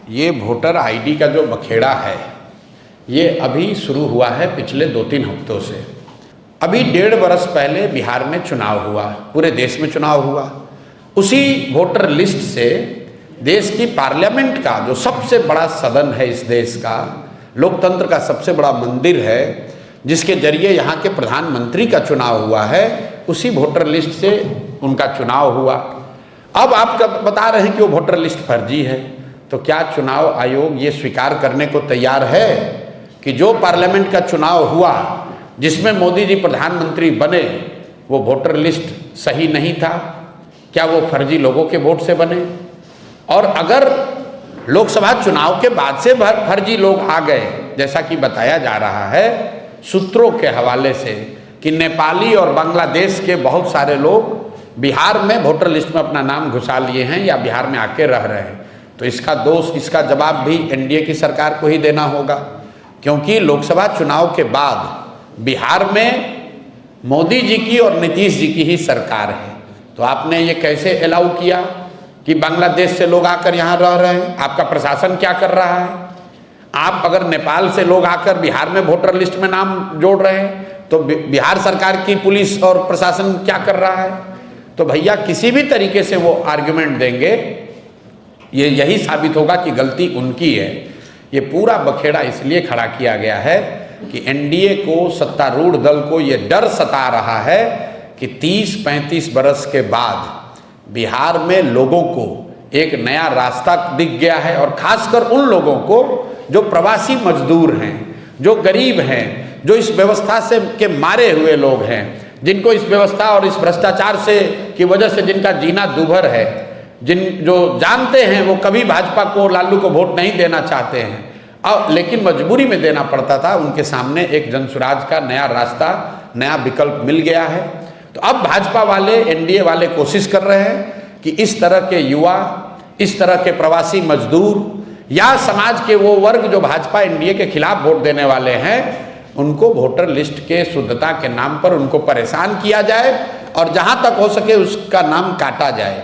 ये voter ID का जो बखेड़ा है ये अभी शुरू हुआ है पिछले 2-3 हफ्तों से। अभी 1.5 बरस पहले बिहार में चुनाव हुआ, पूरे देश में चुनाव हुआ। उसी वोटर लिस्ट से देश की पार्लियामेंट का जो सबसे बड़ा सदन है, इस देश का लोकतंत्र का सबसे बड़ा मंदिर है, जिसके जरिए यहाँ के प्रधानमंत्री का चुनाव हुआ है, उसी वोटर लिस्ट से उनका चुनाव हुआ। अब आप बता रहे हैं कि वो वोटर लिस्ट फर्जी है, तो क्या चुनाव आयोग ये स्वीकार करने को तैयार है कि जो पार्लियामेंट का चुनाव हुआ जिसमें मोदी जी प्रधानमंत्री बने वो वोटर लिस्ट सही नहीं था? क्या वो फर्जी लोगों के वोट से बने? और अगर लोकसभा चुनाव के बाद से फर्जी लोग आ गए, जैसा कि बताया जा रहा है सूत्रों के हवाले से कि नेपाली और बांग्लादेश के बहुत सारे लोग बिहार में वोटर लिस्ट में अपना नाम घुसा लिए हैं या बिहार में आके रह रहे हैं, तो इसका दोष, इसका जवाब भी एनडीए की सरकार को ही देना होगा। क्योंकि लोकसभा चुनाव के बाद बिहार में मोदी जी की और नीतीश जी की ही सरकार है, तो आपने ये कैसे अलाउ किया कि बांग्लादेश से लोग आकर यहाँ रह रहे हैं? आपका प्रशासन क्या कर रहा है? आप अगर नेपाल से लोग आकर बिहार में वोटर लिस्ट में नाम जोड़ रहे हैं तो बिहार सरकार की पुलिस और प्रशासन क्या कर रहा है? तो भैया किसी भी तरीके से वो आर्ग्यूमेंट देंगे, ये यही साबित होगा कि गलती उनकी है। ये पूरा बखेड़ा इसलिए खड़ा किया गया है कि एनडीए को, सत्तारूढ़ दल को ये डर सता रहा है कि 30-35 बरस के बाद बिहार में लोगों को एक नया रास्ता दिख गया है, और खासकर उन लोगों को जो प्रवासी मजदूर हैं, जो गरीब हैं, जो इस व्यवस्था से के मारे हुए लोग हैं, जिनको इस व्यवस्था और इस भ्रष्टाचार से की वजह से जिनका जीना दूभर है, जो जानते हैं वो कभी भाजपा को, लालू को वोट नहीं देना चाहते हैं, और लेकिन मजबूरी में देना पड़ता था, उनके सामने एक जनसुराज का नया रास्ता, नया विकल्प मिल गया है। तो अब भाजपा वाले, एनडीए वाले कोशिश कर रहे हैं कि इस तरह के युवा, इस तरह के प्रवासी मजदूर या समाज के वो वर्ग जो भाजपा एनडीए के खिलाफ वोट देने वाले हैं, उनको वोटर लिस्ट के शुद्धता के नाम पर उनको परेशान किया जाए और जहां तक हो सके उसका नाम काटा जाए।